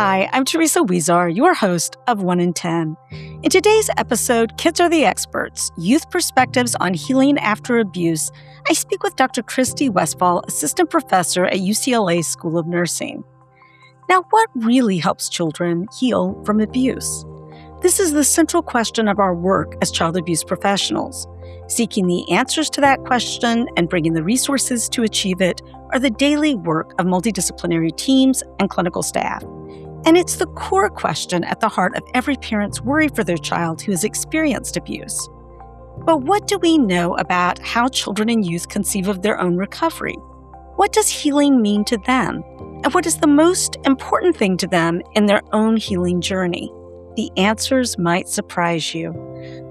Hi, I'm Teresa Weezar, your host of 1 in 10. In today's episode, Kids Are the Experts, Youth Perspectives on Healing After Abuse, I speak with Dr. Kristi Westphaln, Assistant Professor at UCLA School of Nursing. Now, what really helps children heal from abuse? This is the central question of our work as child abuse professionals. Seeking the answers to that question and bringing the resources to achieve it are the daily work of multidisciplinary teams and clinical staff. And it's the core question at the heart of every parent's worry for their child who has experienced abuse. But what do we know about how children and youth conceive of their own recovery? What does healing mean to them? And what is the most important thing to them in their own healing journey? The answers might surprise you.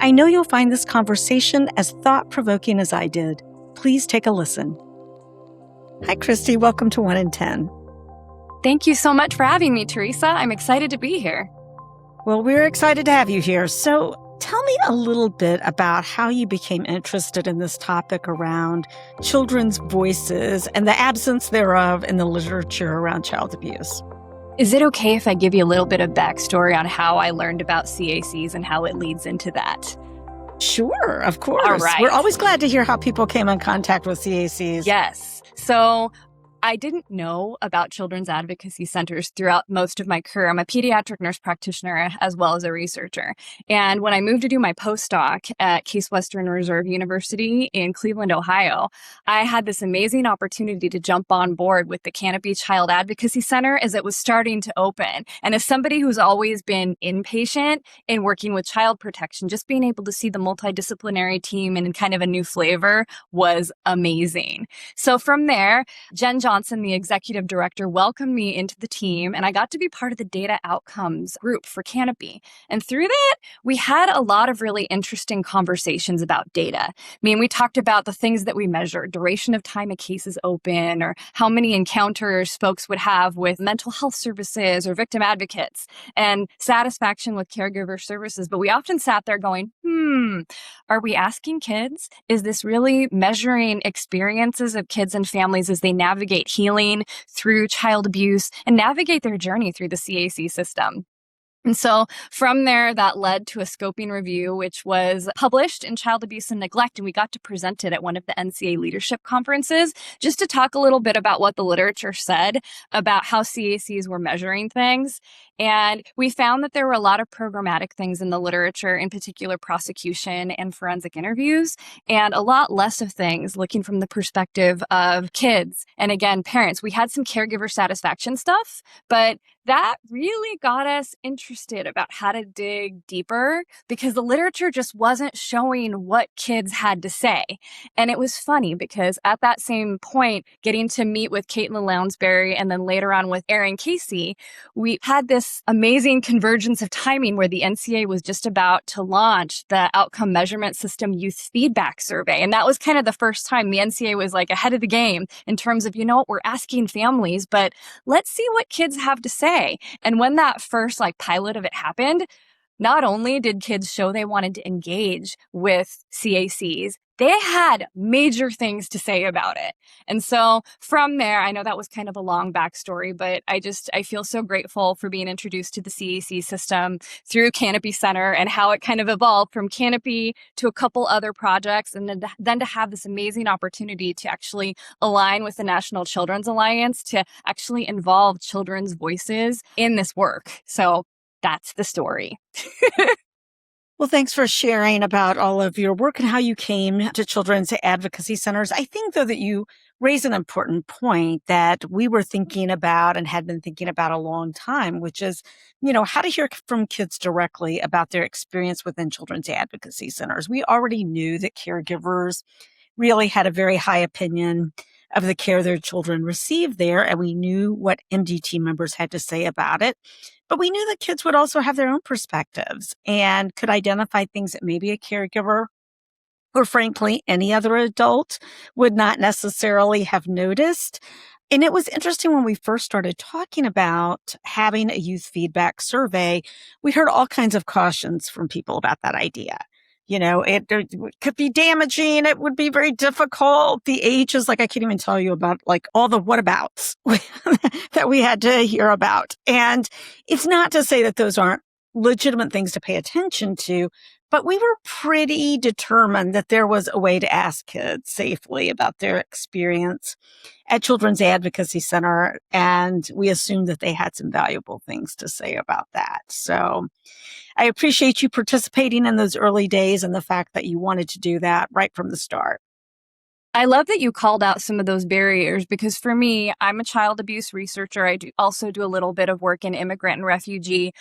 I know you'll find this conversation as thought-provoking as I did. Please take a listen. Hi, Kristi. Welcome to 1 in 10. Thank you so much for having me, Teresa. I'm excited to be here. Well, we're excited to have you here. So tell me a little bit about how you became interested in this topic around children's voices and the absence thereof in the literature around child abuse. Is it okay if I give you a little bit of backstory on how I learned about CACs and how it leads into that? Sure, of course. All right. We're always glad to hear how people came in contact with CACs. Yes. So I didn't know about children's advocacy centers throughout most of my career. I'm a pediatric nurse practitioner as well as a researcher. And when I moved to do my postdoc at Case Western Reserve University in Cleveland, Ohio, I had this amazing opportunity to jump on board with the Canopy Child Advocacy Center as it was starting to open. And as somebody who's always been inpatient in working with child protection, just being able to see the multidisciplinary team in kind of a new flavor was amazing. So from there, Jen Johnson, the executive director, welcomed me into the team, and I got to be part of the data outcomes group for Canopy. And through that, we had a lot of really interesting conversations about data. I mean, we talked about the things that we measure, duration of time a case is open, or how many encounters folks would have with mental health services or victim advocates, and satisfaction with caregiver services. But we often sat there going, are we asking kids? Is this really measuring experiences of kids and families as they navigate healing through child abuse and navigate their journey through the CAC system? And so from there, that led to a scoping review, which was published in Child Abuse and Neglect, and we got to present it at one of the NCA leadership conferences just to talk a little bit about what the literature said about how CACs were measuring things. And we found that there were a lot of programmatic things in the literature, in particular prosecution and forensic interviews, and a lot less of things looking from the perspective of kids. And again, parents. We had some caregiver satisfaction stuff, but that really got us interested about how to dig deeper because the literature just wasn't showing what kids had to say. And it was funny because at that same point, getting to meet with Caitlin Lounsbury and then later on with Erin Casey, we had this amazing convergence of timing where the NCA was just about to launch the outcome measurement system youth feedback survey. And that was kind of the first time the NCA was like ahead of the game in terms of, we're asking families, but let's see what kids have to say. And when that first pilot of it happened, not only did kids show they wanted to engage with CACs, they had major things to say about it. And so from there, I know that was kind of a long backstory, but I feel so grateful for being introduced to the CAC system through Canopy Center and how it kind of evolved from Canopy to a couple other projects. And then to have this amazing opportunity to actually align with the National Children's Alliance to actually involve children's voices in this work. So that's the story. Well, thanks for sharing about all of your work and how you came to children's advocacy centers. I think, though, that you raise an important point that we were thinking about and had been thinking about a long time, which is, how to hear from kids directly about their experience within children's advocacy centers. We already knew that caregivers really had a very high opinion of the care their children received there, and we knew what MDT members had to say about it. But we knew that kids would also have their own perspectives and could identify things that maybe a caregiver or frankly any other adult would not necessarily have noticed. And it was interesting when we first started talking about having a youth feedback survey, we heard all kinds of cautions from people about that idea. It could be damaging. It would be very difficult. The ages, like I can't even tell you about like all the whatabouts that we had to hear about. And it's not to say that those aren't legitimate things to pay attention to, but we were pretty determined that there was a way to ask kids safely about their experience at Children's Advocacy Center. And we assumed that they had some valuable things to say about that. So I appreciate you participating in those early days and the fact that you wanted to do that right from the start. I love that you called out some of those barriers because for me, I'm a child abuse researcher. I also do a little bit of work in immigrant and refugee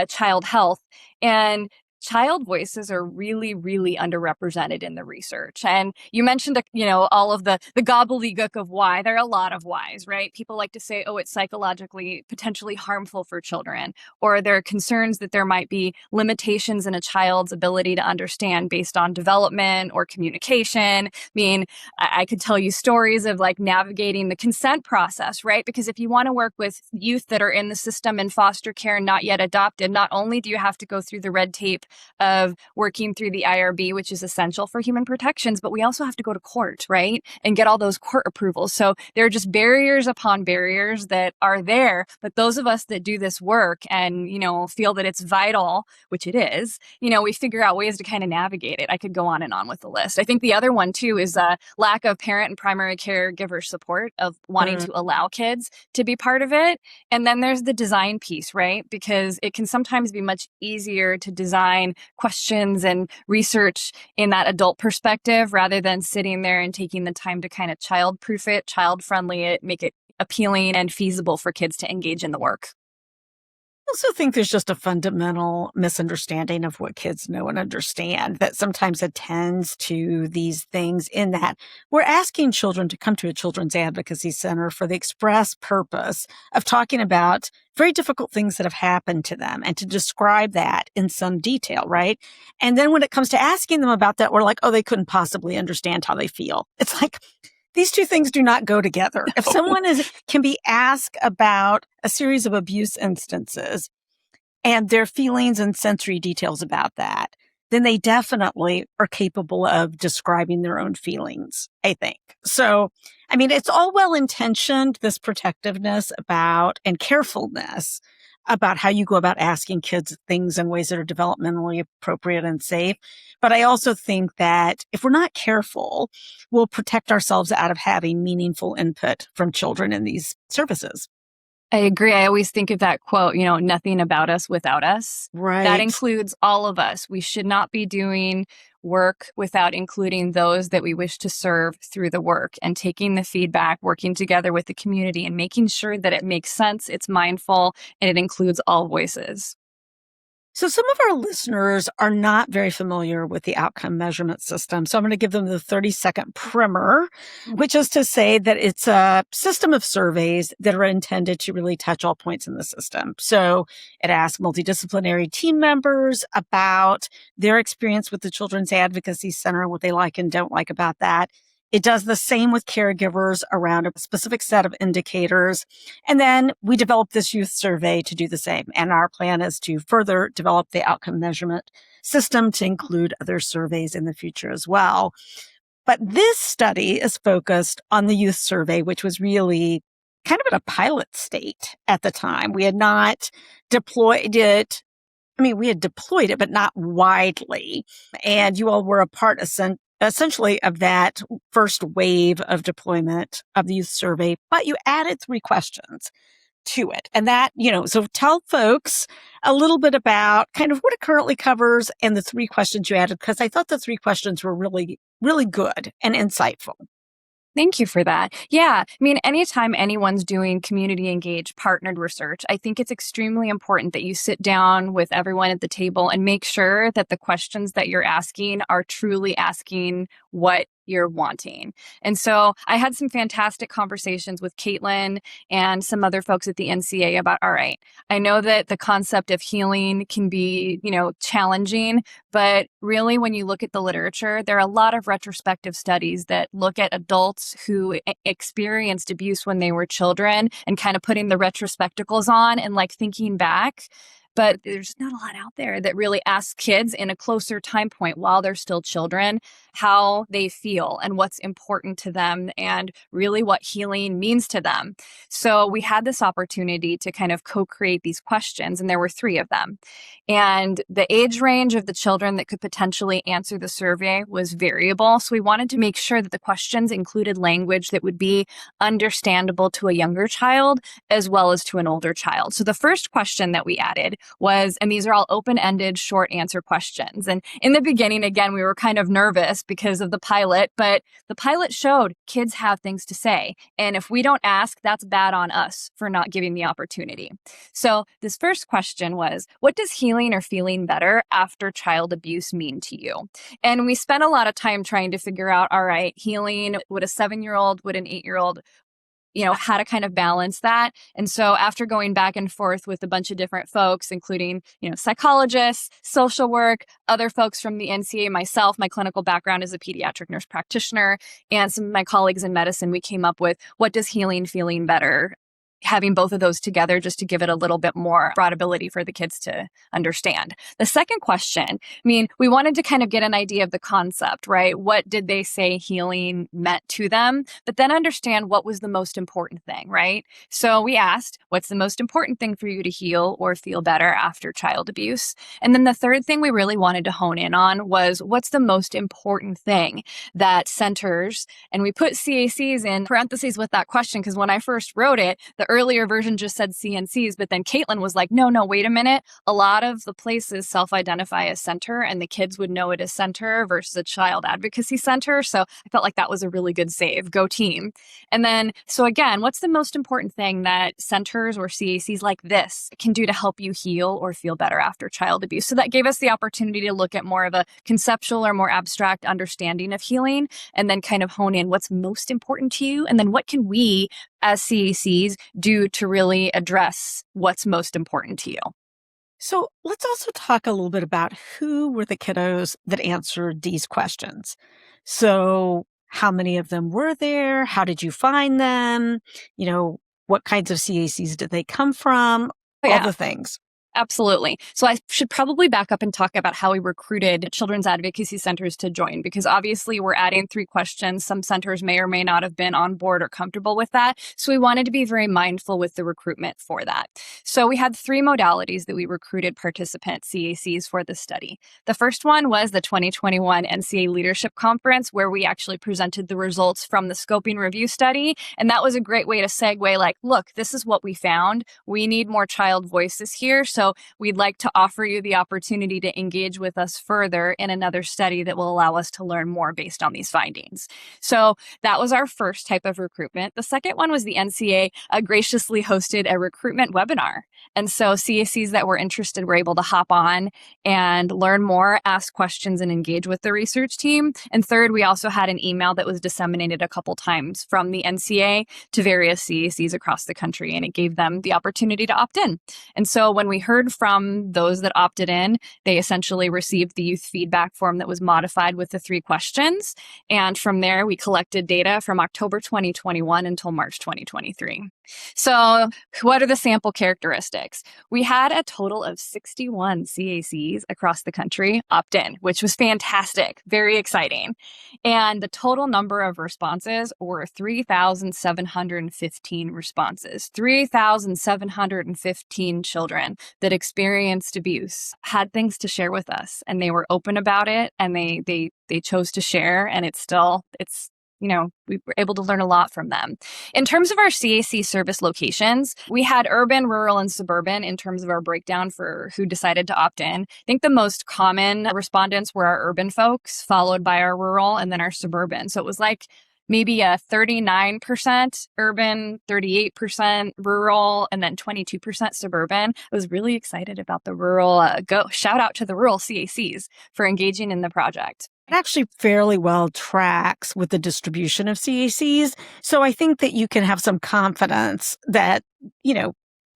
child health. And child voices are really, really underrepresented in the research. And you mentioned, all of the gobbledygook of why. There are a lot of whys, right? People like to say, oh, it's psychologically potentially harmful for children, or there are concerns that there might be limitations in a child's ability to understand based on development or communication. I mean, I could tell you stories of like navigating the consent process, right? Because if you want to work with youth that are in the system in foster care and not yet adopted, not only do you have to go through the red tape of working through the IRB, which is essential for human protections, but we also have to go to court, right? And get all those court approvals. So there are just barriers upon barriers that are there. But those of us that do this work and, feel that it's vital, which it is, we figure out ways to kind of navigate it. I could go on and on with the list. I think the other one too is lack of parent and primary caregiver support of wanting to allow kids to be part of it. And then there's the design piece, right? Because it can sometimes be much easier to design questions and research in that adult perspective rather than sitting there and taking the time to kind of child-proof it, child-friendly it, make it appealing and feasible for kids to engage in the work. I also think there's just a fundamental misunderstanding of what kids know and understand that sometimes attends to these things in that we're asking children to come to a Children's Advocacy Center for the express purpose of talking about very difficult things that have happened to them and to describe that in some detail, right? And then when it comes to asking them about that, we're like, oh, they couldn't possibly understand how they feel. It's like, these two things do not go together. If someone can be asked about a series of abuse instances and their feelings and sensory details about that, then they definitely are capable of describing their own feelings, I think. So, it's all well-intentioned, this protectiveness about and carefulness about how you go about asking kids things in ways that are developmentally appropriate and safe. But I also think that if we're not careful, we'll protect ourselves out of having meaningful input from children in these services. I agree. I always think of that quote, nothing about us without us. Right. That includes all of us. We should not be doing work without including those that we wish to serve through the work and taking the feedback, working together with the community and making sure that it makes sense, it's mindful, and it includes all voices. So some of our listeners are not very familiar with the outcome measurement system. So I'm going to give them the 30-second primer, which is to say that it's a system of surveys that are intended to really touch all points in the system. So it asks multidisciplinary team members about their experience with the Children's Advocacy Center and what they like and don't like about that. It does the same with caregivers around a specific set of indicators. And then we developed this youth survey to do the same. And our plan is to further develop the outcome measurement system to include other surveys in the future as well. But this study is focused on the youth survey, which was really kind of in a pilot state at the time. We had not deployed it. We had deployed it, but not widely. And you all were a part essentially of that first wave of deployment of the youth survey, but you added 3 questions to it. And that, so tell folks a little bit about kind of what it currently covers and the 3 questions you added, because I thought the 3 questions were really, really good and insightful. Thank you for that. Yeah. Anytime anyone's doing community engaged partnered research, I think it's extremely important that you sit down with everyone at the table and make sure that the questions that you're asking are truly asking what you're wanting. And so I had some fantastic conversations with Caitlin and some other folks at the NCA about, all right, I know that the concept of healing can be, challenging, but really when you look at the literature, there are a lot of retrospective studies that look at adults who experienced abuse when they were children and kind of putting the retrospectacles on and like thinking back. but there's not a lot out there that really asks kids in a closer time point while they're still children how they feel and what's important to them and really what healing means to them. So we had this opportunity to kind of co-create these questions, and there were 3 of them. And the age range of the children that could potentially answer the survey was variable. So we wanted to make sure that the questions included language that would be understandable to a younger child as well as to an older child. So the first question that we added was, and these are all open-ended short answer questions. And in the beginning, again, we were kind of nervous because of the pilot, but the pilot showed kids have things to say. And if we don't ask, that's bad on us for not giving the opportunity. So this first question was, what does healing or feeling better after child abuse mean to you? And we spent a lot of time trying to figure out, all right, healing, would a 7-year-old, would an 8-year-old, how to kind of balance that. And so after going back and forth with a bunch of different folks, including, psychologists, social work, other folks from the NCA, myself, my clinical background as a pediatric nurse practitioner, and some of my colleagues in medicine, we came up with, what does healing, feeling better? Having both of those together just to give it a little bit more broad ability for the kids to understand. The second question, we wanted to kind of get an idea of the concept, right? What did they say healing meant to them? But then understand what was the most important thing, right? So we asked, what's the most important thing for you to heal or feel better after child abuse? And then the third thing we really wanted to hone in on was, what's the most important thing that centers, and we put CACs in parentheses with that question, because when I first wrote it, the earlier version just said CNCs, but then Caitlin was like, no, wait a minute. A lot of the places self-identify as center, and the kids would know it as center versus a child advocacy center. So I felt like that was a really good save. Go team. And then, so again, what's the most important thing that centers or CACs like this can do to help you heal or feel better after child abuse? So that gave us the opportunity to look at more of a conceptual or more abstract understanding of healing, and then kind of hone in what's most important to you, and then what can we as CACs do to really address what's most important to you. So let's also talk a little bit about who were the kiddos that answered these questions. So how many of them were there? How did you find them? What kinds of CACs did they come from? All the things. Absolutely. So I should probably back up and talk about how we recruited children's advocacy centers to join, because obviously we're adding 3 questions. Some centers may or may not have been on board or comfortable with that. So we wanted to be very mindful with the recruitment for that. So we had 3 modalities that we recruited participant CACs for the study. The first one was the 2021 NCA Leadership Conference, where we actually presented the results from the scoping review study. And that was a great way to segue, like, look, this is what we found. We need more child voices here. So we'd like to offer you the opportunity to engage with us further in another study that will allow us to learn more based on these findings. So that was our first type of recruitment. The second one was the NCA graciously hosted a recruitment webinar. And so CACs that were interested were able to hop on and learn more, ask questions, and engage with the research team. And third, we also had an email that was disseminated a couple times from the NCA to various CACs across the country, and it gave them the opportunity to opt in. And so when we heard from those that opted in, they essentially received the youth feedback form that was modified with the 3 questions. And from there, we collected data from October 2021 until March 2023. So what are the sample characteristics? We had a total of 61 CACs across the country opt in, which was fantastic, very exciting. And the total number of responses were 3,715 responses. 3,715 children that experienced abuse had things to share with us, and they were open about it, and they chose to share, and it's we were able to learn a lot from them. In terms of our CAC service locations, we had urban, rural, and suburban in terms of our breakdown for who decided to opt in. I think the most common respondents were our urban folks, followed by our rural, and then our suburban. So it was like maybe a 39% urban, 38% rural, and then 22% suburban. I was really excited about the rural. Shout out to the rural CACs for engaging in the project. It actually fairly well tracks with the distribution of CACs. So I think that you can have some confidence that,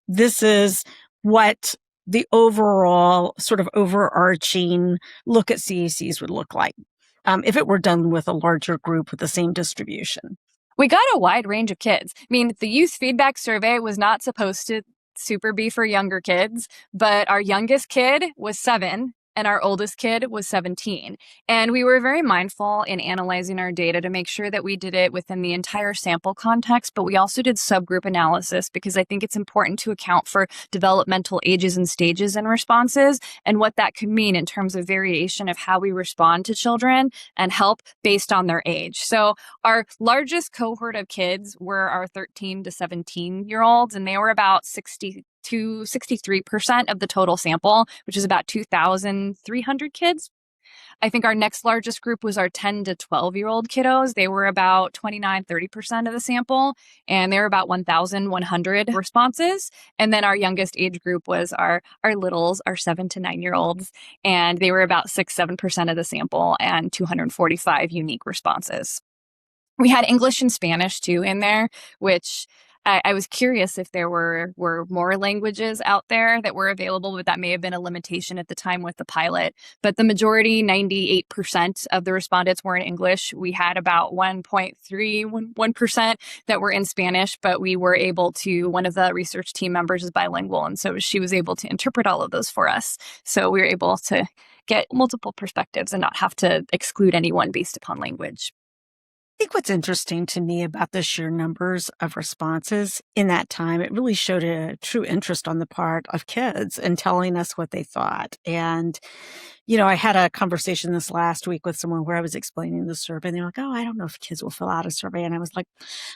this is what the overall sort of overarching look at CACs would look like if it were done with a larger group with the same distribution. We got a wide range of kids. The youth feedback survey was not supposed to super B for younger kids, but our youngest kid was 7 and our oldest kid was 17. And we were very mindful in analyzing our data to make sure that we did it within the entire sample context, but we also did subgroup analysis because I think it's important to account for developmental ages and stages in responses and what that could mean in terms of variation of how we respond to children and help based on their age. So our largest cohort of kids were our 13 to 17-year-olds, and they were about 60 to 63% of the total sample, which is about 2,300 kids. I think our next largest group was our 10 to 12-year-old kiddos. They were about 29-30% of the sample, and they were about 1,100 responses. And then our youngest age group was our littles, our 7 to 9-year-olds, and they were about 6-7% of the sample and 245 unique responses. We had English and Spanish too in there, which I was curious if there were more languages out there that were available, but that may have been a limitation at the time with the pilot. But the majority, 98% of the respondents were in English. We had about 1.31% that were in Spanish, but we were able to, one of the research team members is bilingual, and so she was able to interpret all of those for us. So we were able to get multiple perspectives and not have to exclude anyone based upon language. I think what's interesting to me about the sheer numbers of responses in that time, it really showed a true interest on the part of kids in telling us what they thought. And, I had a conversation this last week with someone where I was explaining the survey, and they're like, oh, I don't know if kids will fill out a survey. And I was like,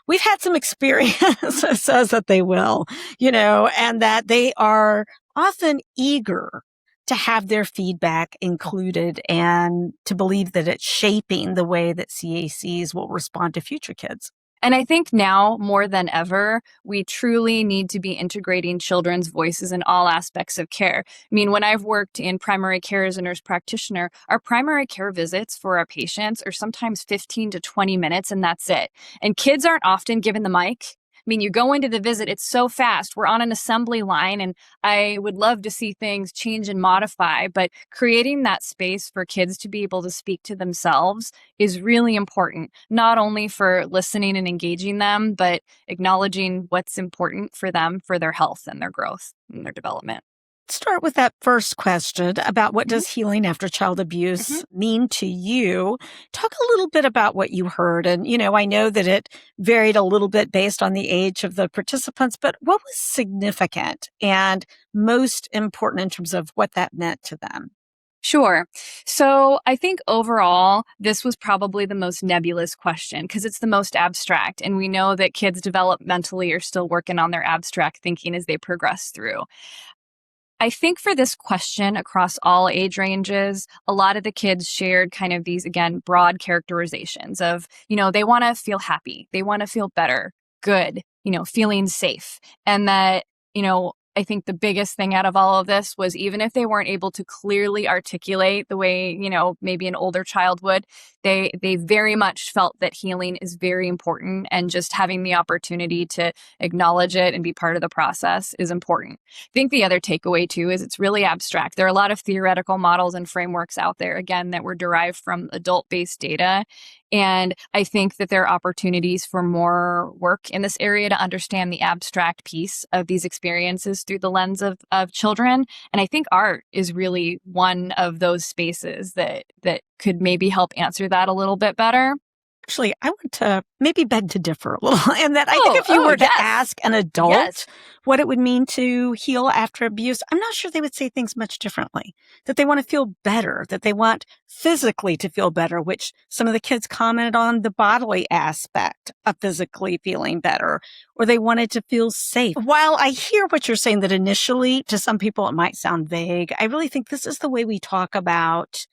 we've had some experience that says that they will, and that they are often eager to have their feedback included and to believe that it's shaping the way that CACs will respond to future kids. And I think now more than ever, we truly need to be integrating children's voices in all aspects of care. I mean, when I've worked in primary care as a nurse practitioner, our primary care visits for our patients are sometimes 15 to 20 minutes, and that's it. And kids aren't often given the mic. I mean, you go into the visit, it's so fast. We're on an assembly line, and I would love to see things change and modify, but creating that space for kids to be able to speak to themselves is really important, not only for listening and engaging them, but acknowledging what's important for them, for their health and their growth and their development. Start with that first question about what does healing after child abuse mean to you. Talk a little bit about what you heard. And, I know that it varied a little bit based on the age of the participants, but what was significant and most important in terms of what that meant to them? Sure. So I think overall, this was probably the most nebulous question because it's the most abstract. And we know that kids developmentally are still working on their abstract thinking as they progress through. I think for this question across all age ranges, a lot of the kids shared kind of these, again, broad characterizations of, they want to feel happy. They want to feel better, good, feeling safe. And that, I think the biggest thing out of all of this was even if they weren't able to clearly articulate the way, maybe an older child would, they very much felt that healing is very important, and just having the opportunity to acknowledge it and be part of the process is important. I think the other takeaway too is it's really abstract. There are a lot of theoretical models and frameworks out there, again, that were derived from adult-based data. And I think that there are opportunities for more work in this area to understand the abstract piece of these experiences through the lens of children. And I think art is really one of those spaces that could maybe help answer that a little bit better. Actually, I want to maybe beg to differ a little in that I think if you were to ask an adult what it would mean to heal after abuse, I'm not sure they would say things much differently. That they want to feel better, that they want physically to feel better, which some of the kids commented on the bodily aspect of physically feeling better, or they wanted to feel safe. While I hear what you're saying that initially to some people it might sound vague, I really think this is the way we talk about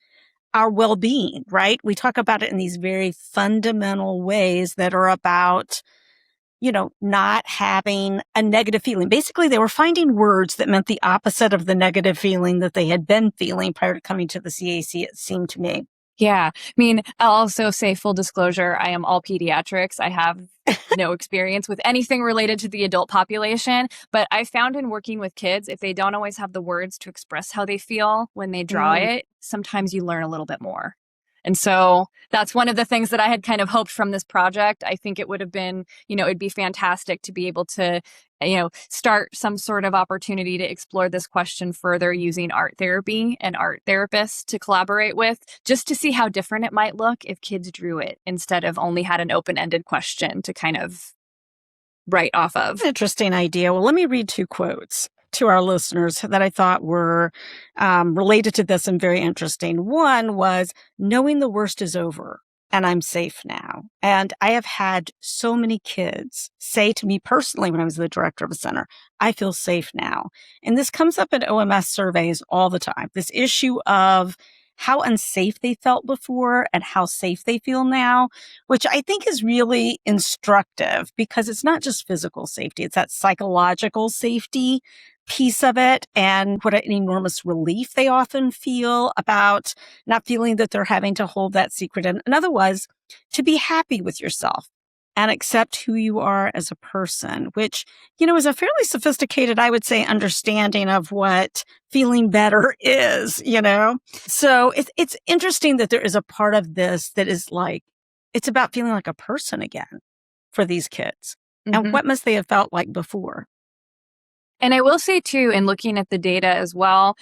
our well-being, right? We talk about it in these very fundamental ways that are about, not having a negative feeling. Basically, they were finding words that meant the opposite of the negative feeling that they had been feeling prior to coming to the CAC, it seemed to me. Yeah. I mean, I'll also say full disclosure, I am all pediatrics. I have no experience with anything related to the adult population, but I found in working with kids, if they don't always have the words to express how they feel when they draw it, sometimes you learn a little bit more. And so that's one of the things that I had kind of hoped from this project. I think it would have been, it'd be fantastic to be able to, start some sort of opportunity to explore this question further using art therapy and art therapists to collaborate with, just to see how different it might look if kids drew it instead of only had an open-ended question to kind of write off of. Interesting idea. Well, let me read 2 quotes to our listeners that I thought were related to this and very interesting. One was, knowing the worst is over and I'm safe now. And I have had so many kids say to me personally when I was the director of a center, I feel safe now. And this comes up in OMS surveys all the time, this issue of how unsafe they felt before and how safe they feel now, which I think is really instructive because it's not just physical safety, it's that psychological safety piece of it, and what an enormous relief they often feel about not feeling that they're having to hold that secret. And another was to be happy with yourself and accept who you are as a person, which, is a fairly sophisticated, I would say, understanding of what feeling better is, So it's interesting that there is a part of this that is like, it's about feeling like a person again for these kids. And what must they have felt like before? And I will say too, in looking at the data as well,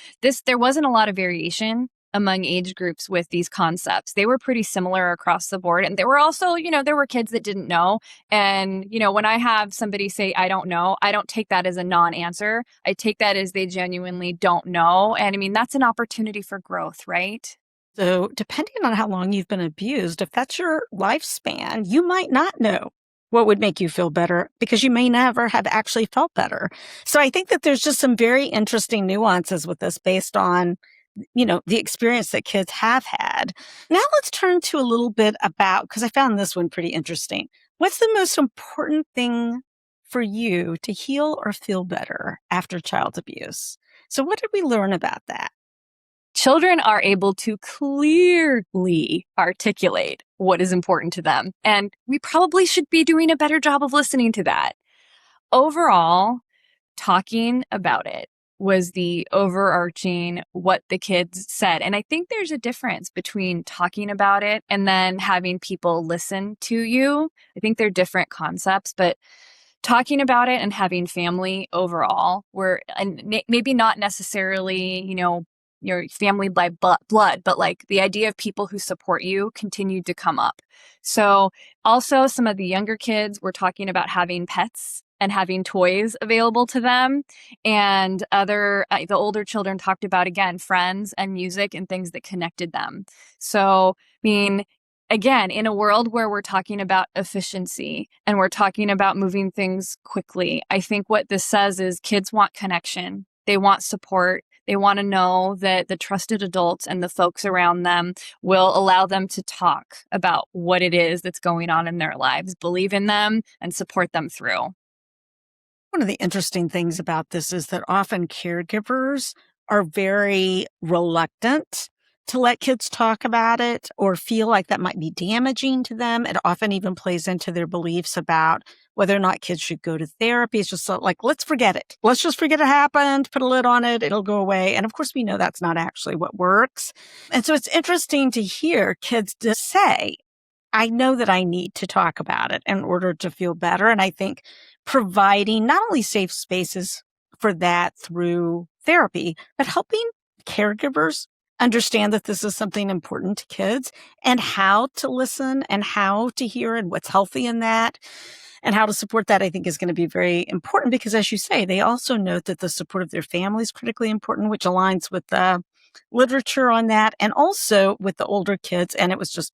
there wasn't a lot of variation among age groups with these concepts. They were pretty similar across the board. And there were also, there were kids that didn't know. And, when I have somebody say, I don't know, I don't take that as a non-answer. I take that as they genuinely don't know. And I mean, that's an opportunity for growth, right? So depending on how long you've been abused, if that's your lifespan, you might not know what would make you feel better because you may never have actually felt better. So I think that there's just some very interesting nuances with this based on, the experience that kids have had. Now let's turn to a little bit about, because I found this one pretty interesting. What's the most important thing for you to heal or feel better after child abuse? So what did we learn about that? Children are able to clearly articulate what is important to them. And we probably should be doing a better job of listening to that. Overall, talking about it was the overarching what the kids said. And I think there's a difference between talking about it and then having people listen to you. I think they're different concepts, but talking about it and having family overall were, and maybe not necessarily, your family by blood, but like the idea of people who support you continued to come up. So also some of the younger kids were talking about having pets and having toys available to them. And the older children talked about, again, friends and music and things that connected them. So, I mean, again, in a world where we're talking about efficiency and we're talking about moving things quickly, I think what this says is kids want connection. They want support. They want to know that the trusted adults and the folks around them will allow them to talk about what it is that's going on in their lives, believe in them, and support them through. One of the interesting things about this is that often caregivers are very reluctant to let kids talk about it or feel like that might be damaging to them. It often even plays into their beliefs about whether or not kids should go to therapy. It's just like, let's forget it. Let's just forget it happened, put a lid on it, it'll go away. And of course, we know that's not actually what works. And so it's interesting to hear kids just say, I know that I need to talk about it in order to feel better. And I think providing not only safe spaces for that through therapy, but helping caregivers understand that this is something important to kids and how to listen and how to hear and what's healthy in that and how to support that, I think is going to be very important because, as you say, they also note that the support of their family is critically important, which aligns with the literature on that and also with the older kids. And it was just,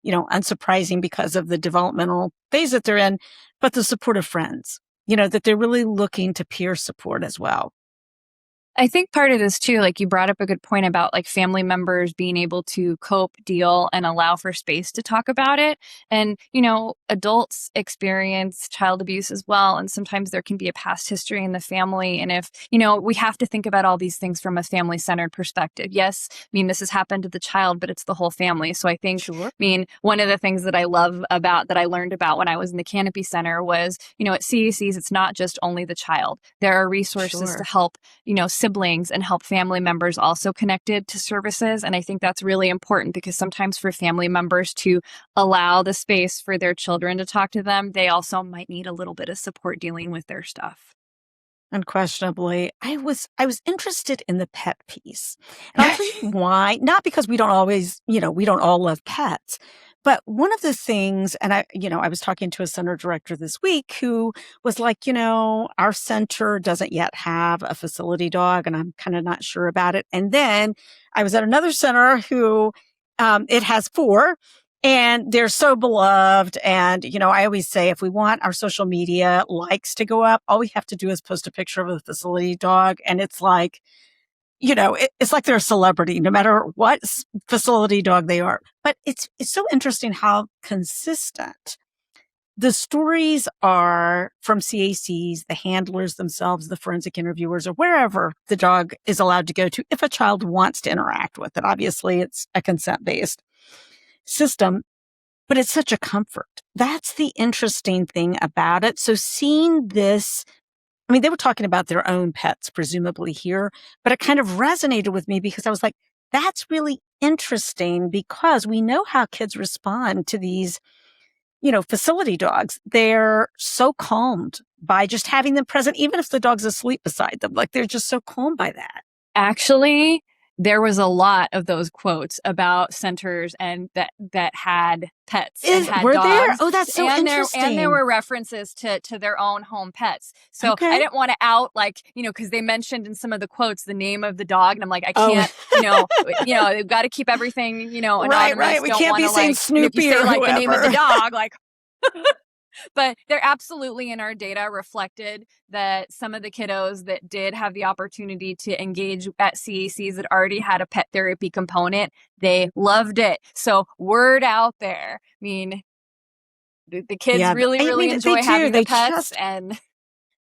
unsurprising because of the developmental phase that they're in, but the support of friends, that they're really looking to peer support as well. I think part of this too, like you brought up a good point about like family members being able to cope, deal, and allow for space to talk about it. And, adults experience child abuse as well. And sometimes there can be a past history in the family. And if, we have to think about all these things from a family-centered perspective. Yes, I mean, this has happened to the child, but it's the whole family. So I think, Sure. One of the things that I love about, that I learned about when I was in the Canopy Center was, at CACs, it's not just only the child. There are resources Sure. to help, siblings and help family members also connected to services. And I think that's really important because sometimes for family members to allow the space for their children to talk to them, they also might need a little bit of support dealing with their stuff. Unquestionably, I was interested in the pet piece. And I'll tell you why, not because we don't always, we don't all love pets, but one of the things, and I was talking to a center director this week who was like, our center doesn't yet have a facility dog, and I'm kind of not sure about it. And then I was at another center who it has 4. And they're so beloved. And, I always say if we want our social media likes to go up, all we have to do is post a picture of a facility dog. And it's like, it's like they're a celebrity, no matter what facility dog they are. But it's so interesting how consistent the stories are from CACs, the handlers themselves, the forensic interviewers, or wherever the dog is allowed to go to if a child wants to interact with it. Obviously, it's a consent-based system, but it's such a comfort. That's the interesting thing about it. So seeing this, they were talking about their own pets, presumably here, but it kind of resonated with me because I was like, that's really interesting because we know how kids respond to these, facility dogs. They're so calmed by just having them present, even if the dog's asleep beside them. Like they're just so calmed by that. Actually, there was a lot of those quotes about centers and that had pets and had were dogs. There? Oh, that's so interesting. And there were references to their own home pets. So okay. I didn't want to out because they mentioned in some of the quotes the name of the dog, and I'm like, I can't, they've got to keep everything, anonymous. Right. We can't be saying Snoopy or whoever. The name of the dog, But they're absolutely in our data reflected that some of the kiddos that did have the opportunity to engage at CACs that already had a pet therapy component, they loved it. So word out there. The kids really enjoy having the pets, and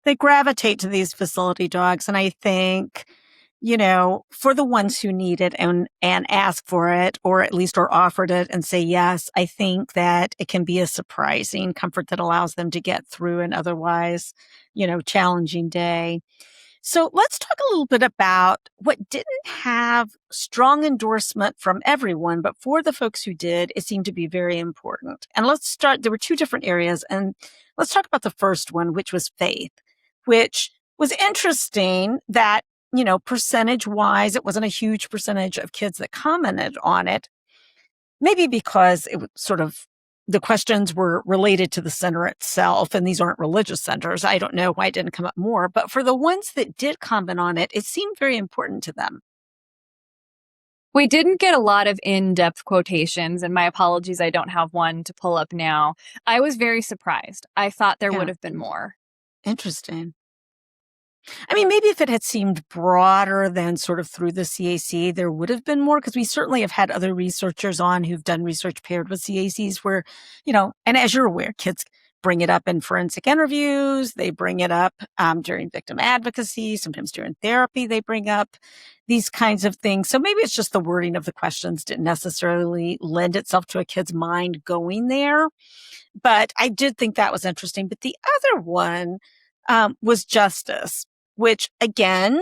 they gravitate to these facility dogs. And I think, for the ones who need it and ask for it, or at least are offered it and say yes, I think that it can be a surprising comfort that allows them to get through an otherwise, challenging day. So let's talk a little bit about what didn't have strong endorsement from everyone, but for the folks who did, it seemed to be very important. And let's start, there were 2 different areas, and let's talk about the first one, which was faith, which was interesting that percentage-wise, it wasn't a huge percentage of kids that commented on it, maybe because it was sort of the questions were related to the center itself, and these aren't religious centers. I don't know why it didn't come up more, but for the ones that did comment on it, it seemed very important to them. We didn't get a lot of in-depth quotations, and my apologies, I don't have one to pull up now. I was very surprised. I thought there would have been more. Interesting. Maybe if it had seemed broader than sort of through the CAC, there would have been more, because we certainly have had other researchers on who've done research paired with CACs where, and as you're aware, kids bring it up in forensic interviews. They bring it up during victim advocacy. Sometimes during therapy, they bring up these kinds of things. So maybe it's just the wording of the questions didn't necessarily lend itself to a kid's mind going there. But I did think that was interesting. But the other one was justice, which again,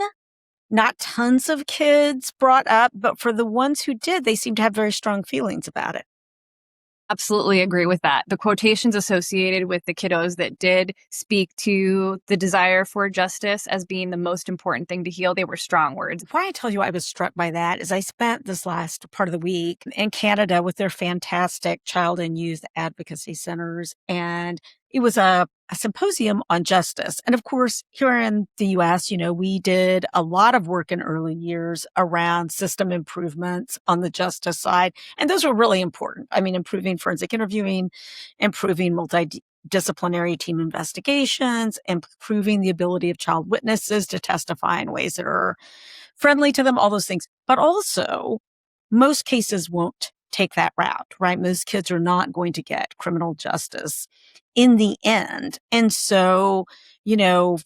not tons of kids brought up, but for the ones who did, they seemed to have very strong feelings about it. Absolutely agree with that. The quotations associated with the kiddos that did speak to the desire for justice as being the most important thing to heal, they were strong words. Why I tell you I was struck by that is I spent this last part of the week in Canada with their fantastic child and youth advocacy centers, and it was a symposium on justice. And of course, here in the US, we did a lot of work in early years around system improvements on the justice side. And those were really important. Improving forensic interviewing, improving multidisciplinary team investigations, improving the ability of child witnesses to testify in ways that are friendly to them, all those things. But also, most cases won't take that route, right? Most kids are not going to get criminal justice in the end. And so,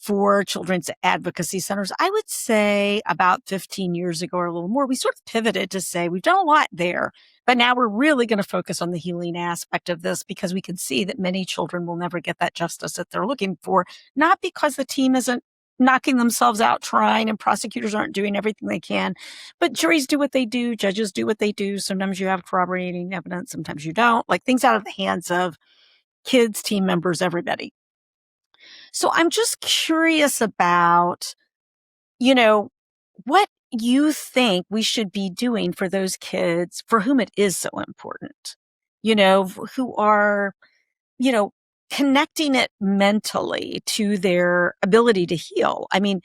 for children's advocacy centers, I would say about 15 years ago or a little more, we sort of pivoted to say we've done a lot there, but now we're really going to focus on the healing aspect of this because we can see that many children will never get that justice that they're looking for, not because the team isn't knocking themselves out trying, and prosecutors aren't doing everything they can. But juries do what they do, judges do what they do. Sometimes you have corroborating evidence, sometimes you don't. Like, things out of the hands of kids, team members, everybody. So I'm just curious about, what you think we should be doing for those kids for whom it is so important, who are, you know, connecting it mentally to their ability to heal. I mean,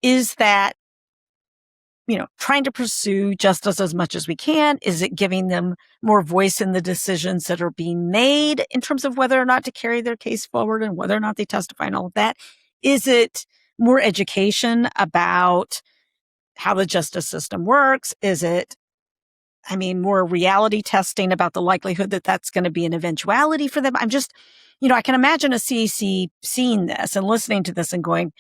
is that, trying to pursue justice as much as we can? Is it giving them more voice in the decisions that are being made in terms of whether or not to carry their case forward and whether or not they testify and all of that? Is it more education about how the justice system works? Is it, more reality testing about the likelihood that that's going to be an eventuality for them? I'm just, I can imagine a CAC seeing this and listening to this and going,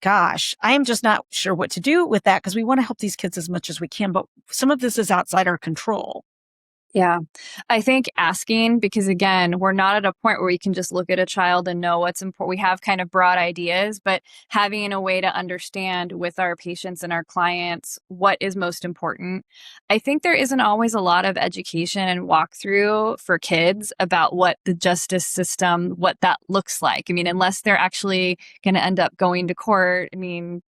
gosh, I am just not sure what to do with that, because we want to help these kids as much as we can, but some of this is outside our control. Yeah. I think asking, because again, we're not at a point where we can just look at a child and know what's important. We have kind of broad ideas, but having a way to understand with our patients and our clients what is most important. I think there isn't always a lot of education and walkthrough for kids about what the justice system, what that looks like. Unless they're actually going to end up going to court,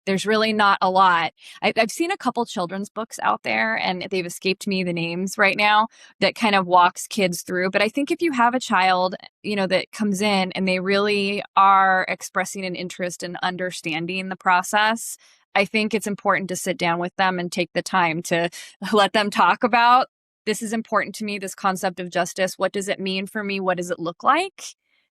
there's really not a lot. I've seen a couple children's books out there, and they've escaped me the names right now, that kind of walks kids through. But I think if you have a child, that comes in and they really are expressing an interest in understanding the process, I think it's important to sit down with them and take the time to let them talk about, this is important to me, this concept of justice. What does it mean for me? What does it look like?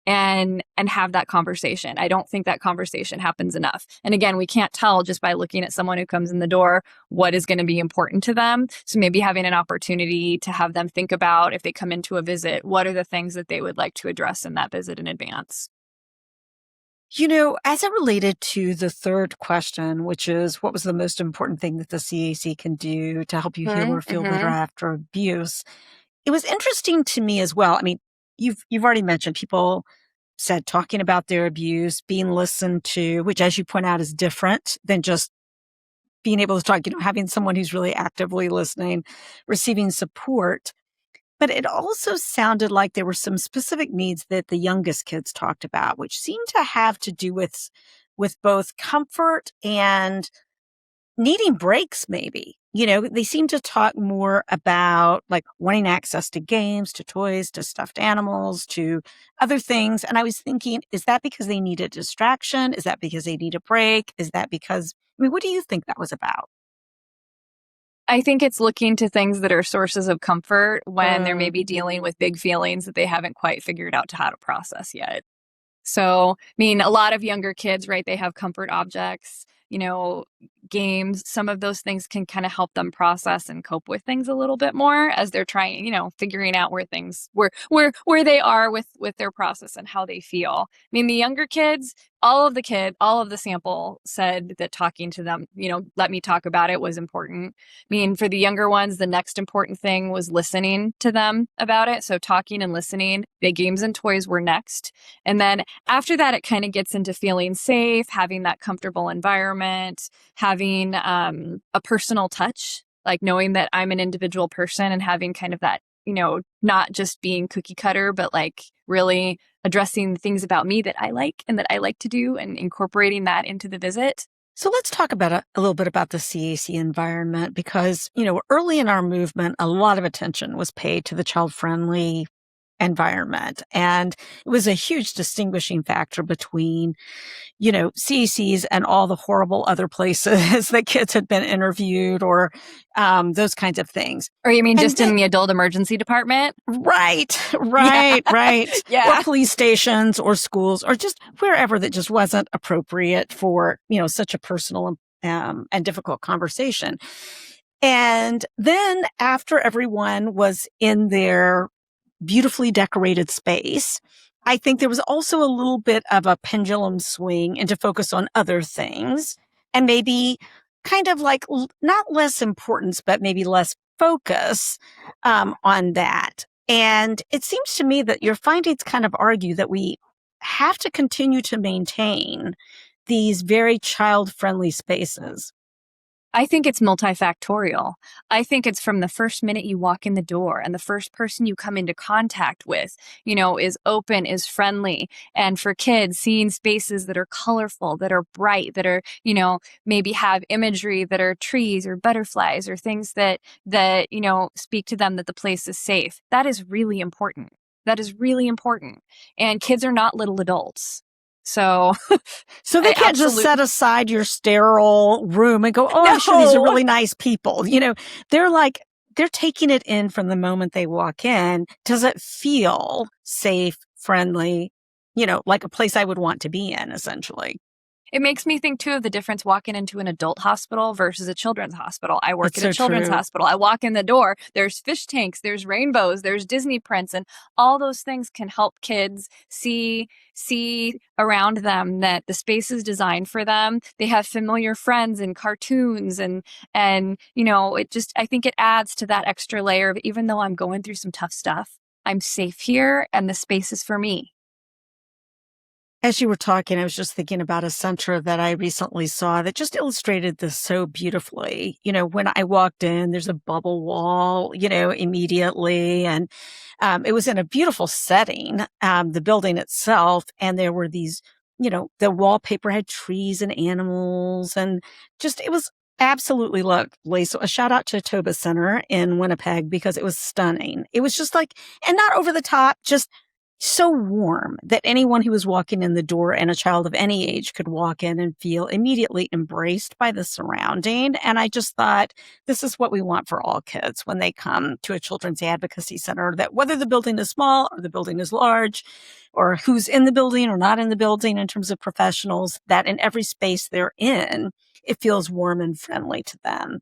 And have that conversation. I don't think that conversation happens enough. And again, we can't tell just by looking at someone who comes in the door what is going to be important to them. So maybe having an opportunity to have them think about, if they come into a visit, what are the things that they would like to address in that visit in advance? As it related to the third question, which is, what was the most important thing that the CAC can do to help you heal or feel better after abuse? It was interesting to me as well. You've already mentioned, people said talking about their abuse, being listened to, which, as you point out, is different than just being able to talk, having someone who's really actively listening, receiving support. But it also sounded like there were some specific needs that the youngest kids talked about, which seemed to have to do with both comfort and needing breaks, maybe. They seem to talk more about, like, wanting access to games, to toys, to stuffed animals, to other things. And I was thinking, is that because they need a distraction? Is that because they need a break? Is that because, what do you think that was about? I think it's looking to things that are sources of comfort when they're maybe dealing with big feelings that they haven't quite figured out how to process yet. So, a lot of younger kids, right, they have comfort objects, games. Some of those things can kind of help them process and cope with things a little bit more as they're trying, figuring out where they are with their process and how they feel. The younger kids, all of the sample said that talking to them, let me talk about it, was important. For the younger ones, the next important thing was listening to them about it. So talking and listening. The games and toys were next. And then after that, it kind of gets into feeling safe, having that comfortable environment, having a personal touch, like knowing that I'm an individual person and having kind of that, not just being cookie cutter, but like really addressing things about me that I like and that I like to do and incorporating that into the visit. So let's talk about a little bit about the CAC environment, because, early in our movement, a lot of attention was paid to the child-friendly environment. And it was a huge distinguishing factor between, CACs and all the horrible other places that kids had been interviewed, or those kinds of things. Or you mean just in the adult emergency department? Right. Yeah. Or police stations or schools or just wherever that just wasn't appropriate for, such a personal and difficult conversation. And then after everyone was in their beautifully decorated space, I think there was also a little bit of a pendulum swing into focus on other things, and maybe kind of like not less importance, but maybe less focus on that. And it seems to me that your findings kind of argue that we have to continue to maintain these very child-friendly spaces? I think it's multifactorial. I think it's from the first minute you walk in the door and the first person you come into contact with, is open, is friendly. And for kids, seeing spaces that are colorful, that are bright, that are, maybe have imagery that are trees or butterflies or things that, speak to them that the place is safe. That is really important. That is really important. And kids are not little adults. So they can't just set aside your sterile room and go, oh, I'm sure these are really nice people. They're taking it in from the moment they walk in. Does it feel safe, friendly, like a place I would want to be in, essentially? It makes me think, too, of the difference walking into an adult hospital versus a children's hospital. I work at a children's hospital. I walk in the door. There's fish tanks, there's rainbows, there's Disney prints, and all those things can help kids see around them that the space is designed for them. They have familiar friends and cartoons and I think it adds to that extra layer of, even though I'm going through some tough stuff, I'm safe here and the space is for me. As you were talking, I was just thinking about a center that I recently saw that just illustrated this so beautifully. When I walked in, there's a bubble wall, immediately. And it was in a beautiful setting, the building itself. And there were these, the wallpaper had trees and animals and it was absolutely lovely. So a shout out to Toba Center in Winnipeg because it was stunning. It was just and not over the top, just so warm that anyone who was walking in the door and a child of any age could walk in and feel immediately embraced by the surrounding. And I just thought, this is what we want for all kids when they come to a children's advocacy center, that whether the building is small or the building is large, or who's in the building or not in the building in terms of professionals, that in every space they're in, it feels warm and friendly to them.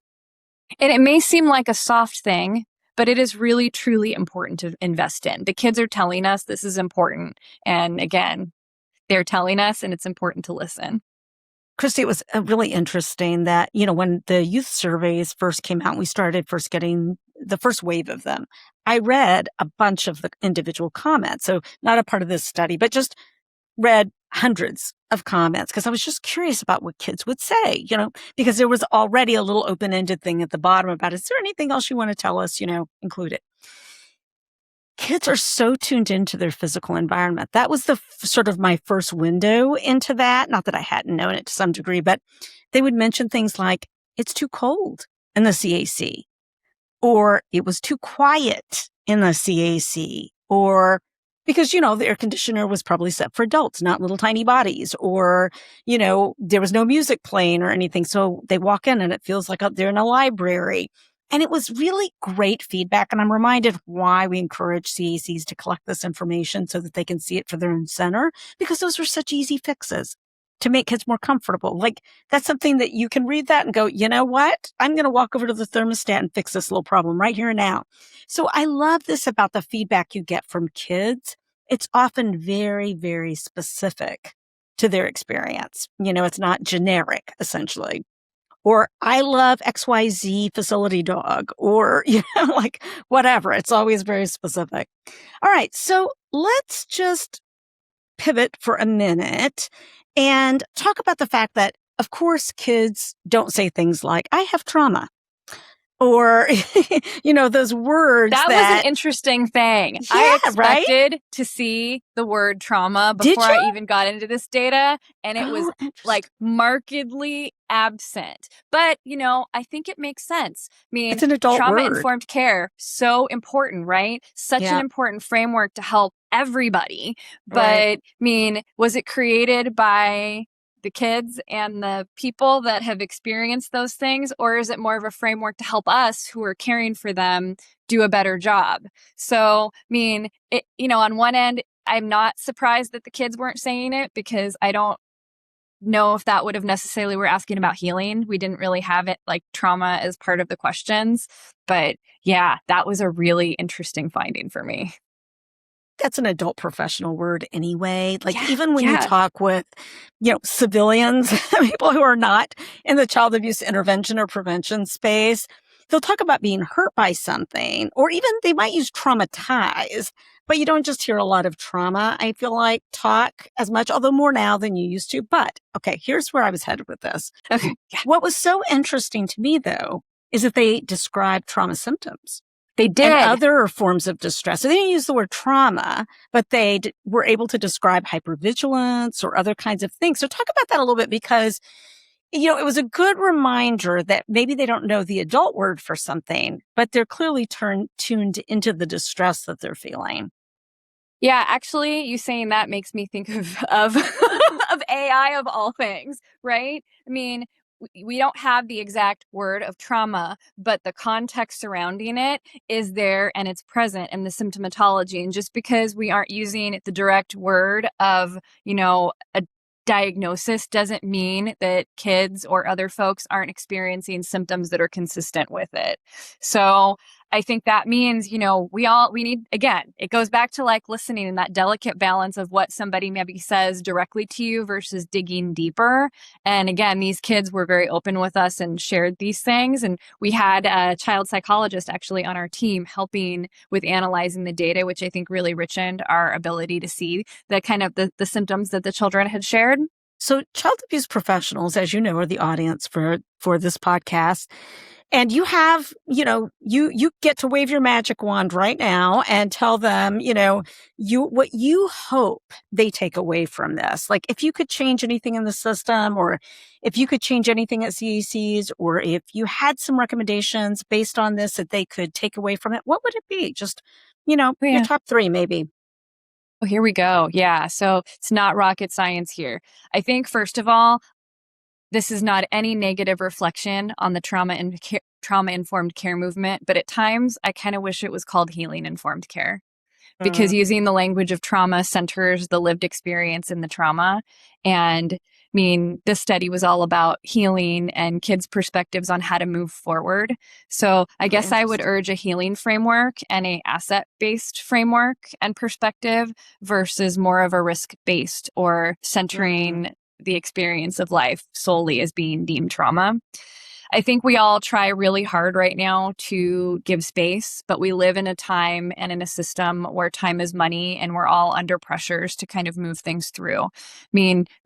And it may seem like a soft thing, but it is really, truly important to invest in. The kids are telling us this is important. And again, they're telling us, and it's important to listen. Kristi, it was really interesting that, when the youth surveys first came out, we started first getting the first wave of them. I read a bunch of the individual comments. So not a part of this study, but just read hundreds of comments because I was just curious about what kids would say, because there was already a little open-ended thing at the bottom about, is there anything else you want to tell us, include it. Kids are so tuned into their physical environment. That was the sort of my first window into that. Not that I hadn't known it to some degree, but they would mention things like, it's too cold in the CAC, or it was too quiet in the CAC, or because, the air conditioner was probably set for adults, not little tiny bodies, or, there was no music playing or anything. So they walk in and it feels like they're in a library. And it was really great feedback. And I'm reminded why we encourage CACs to collect this information so that they can see it for their own center, because those were such easy fixes to make kids more comfortable. That's something that you can read that and go, you know what? I'm going to walk over to the thermostat and fix this little problem right here and now. So I love this about the feedback you get from kids. It's often very, very specific to their experience. It's not generic, essentially. Or I love XYZ facility dog, or, whatever. It's always very specific. All right. So let's just pivot for a minute and talk about the fact that, of course, kids don't say things like, I have trauma. Or, those words that was an interesting thing. Yeah, I expected to see the word trauma before I even got into this data. And it was markedly absent. But, I think it makes sense. I mean, it's an adult trauma-informed care, so important, right? Such an important framework to help everybody. But, was it created by the kids and the people that have experienced those things, or is it more of a framework to help us who are caring for them do a better job? So, on one end, I'm not surprised that the kids weren't saying it, because I don't know if that would have necessarily, we're asking about healing. We didn't really have it like trauma as part of the questions, but yeah, that was a really interesting finding for me. That's an adult professional word anyway. Even when you talk with, civilians, people who are not in the child abuse intervention or prevention space, they'll talk about being hurt by something, or even they might use traumatized, but you don't just hear a lot of trauma, I feel like, talk as much, although more now than you used to. But okay, here's where I was headed with this. Okay. Yeah. What was so interesting to me, though, is that they described trauma symptoms. They did. And other forms of distress. So they didn't use the word trauma, but they were able to describe hypervigilance or other kinds of things. So talk about that a little bit, because it was a good reminder that maybe they don't know the adult word for something, but they're clearly tuned into the distress that they're feeling. Yeah, actually, you saying that makes me think of of AI of all things, right? I mean, we don't have the exact word of trauma, but the context surrounding it is there and it's present in the symptomatology. And just because we aren't using the direct word of, a diagnosis doesn't mean that kids or other folks aren't experiencing symptoms that are consistent with it. So I think that means, we need, again, it goes back to like listening and that delicate balance of what somebody maybe says directly to you versus digging deeper. And again, these kids were very open with us and shared these things. And we had a child psychologist actually on our team helping with analyzing the data, which I think really richened our ability to see the kind of the symptoms that the children had shared. So child abuse professionals, as you know, are the audience for this podcast. And you have, you get to wave your magic wand right now and tell them, what you hope they take away from this. Like if you could change anything in the system, or if you could change anything at CACs, or if you had some recommendations based on this that they could take away from it, what would it be? Just, your top 3 maybe. Oh, here we go. Yeah. So it's not rocket science here. I think, first of all, this is not any negative reflection on the trauma-informed care movement, but at times I kind of wish it was called healing-informed care, because using the language of trauma centers the lived experience in the trauma. And this study was all about healing and kids' perspectives on how to move forward. So I guess I would urge a healing framework and a asset-based framework and perspective versus more of a risk-based or centering the experience of life solely as being deemed trauma. I think we all try really hard right now to give space, but we live in a time and in a system where time is money, and we're all under pressures to kind of move things through.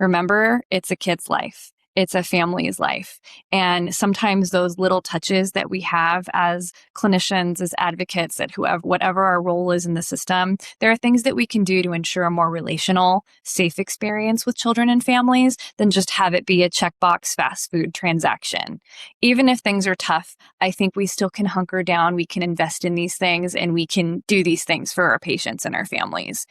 Remember, it's a kid's life. It's a family's life. And sometimes those little touches that we have as clinicians, as advocates, at whatever our role is in the system, there are things that we can do to ensure a more relational, safe experience with children and families than just have it be a checkbox fast food transaction. Even if things are tough, I think we still can hunker down, we can invest in these things, and we can do these things for our patients and our families.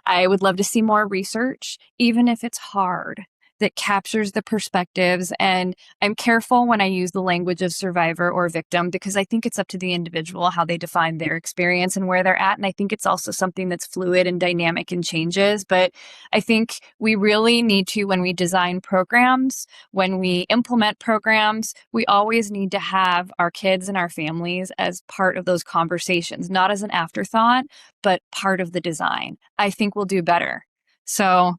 I would love to see more research, even if it's hard, that captures the perspectives. And I'm careful when I use the language of survivor or victim, because I think it's up to the individual how they define their experience and where they're at. And I think it's also something that's fluid and dynamic and changes. But I think we really need to, when we design programs, when we implement programs, we always need to have our kids and our families as part of those conversations, not as an afterthought, but part of the design. I think we'll do better. So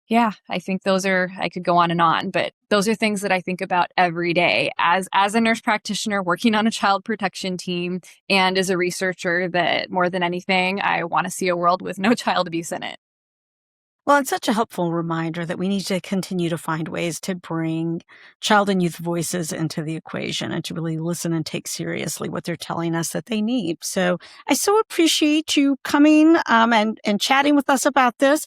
yeah, I think I could go on, but those are things that I think about every day as a nurse practitioner working on a child protection team, and as a researcher, that more than anything, I want to see a world with no child abuse in it. Well, it's such a helpful reminder that we need to continue to find ways to bring child and youth voices into the equation and to really listen and take seriously what they're telling us that they need. So I so appreciate you coming and chatting with us about this.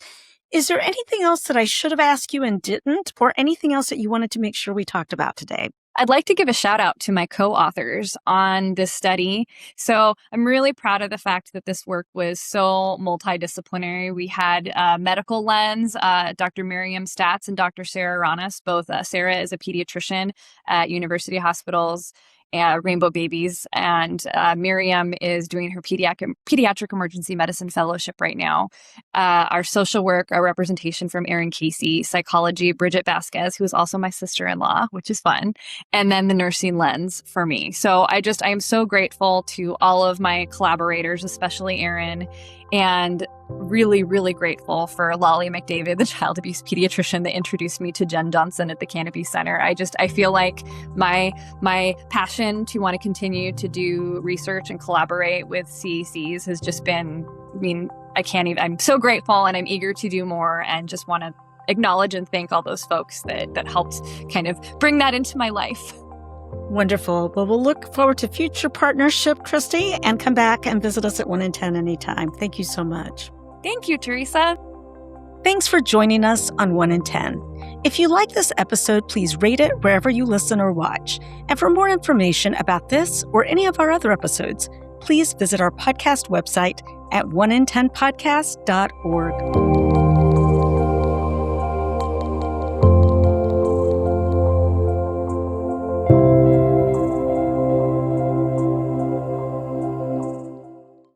Is there anything else that I should have asked you and didn't, or anything else that you wanted to make sure we talked about today? I'd like to give a shout out to my co-authors on this study. So I'm really proud of the fact that this work was so multidisciplinary. We had a medical lens, Dr. Miriam Statz and Dr. Sarah Ranas. Both Sarah is a pediatrician at University Hospitals, Rainbow Babies, and Miriam is doing her pediatric emergency medicine fellowship right now. Our social work, our representation from Erin Casey, psychology, Bridget Vasquez, who is also my sister-in-law, which is fun, and then the nursing lens for me. So I am so grateful to all of my collaborators, especially Erin, and really, really grateful for Lolly McDavid, the child abuse pediatrician that introduced me to Jen Johnson at the Canopy Center. I feel like my passion passion to want to continue to do research and collaborate with CECs has just been, I'm so grateful, and I'm eager to do more, and just want to acknowledge and thank all those folks that helped kind of bring that into my life. Wonderful. Well, we'll look forward to future partnership, Kristi, and come back and visit us at 1 in 10 anytime. Thank you so much. Thank you, Teresa. Thanks for joining us on 1 in 10. If you like this episode, please rate it wherever you listen or watch. And for more information about this or any of our other episodes, please visit our podcast website at 1in10podcast.org.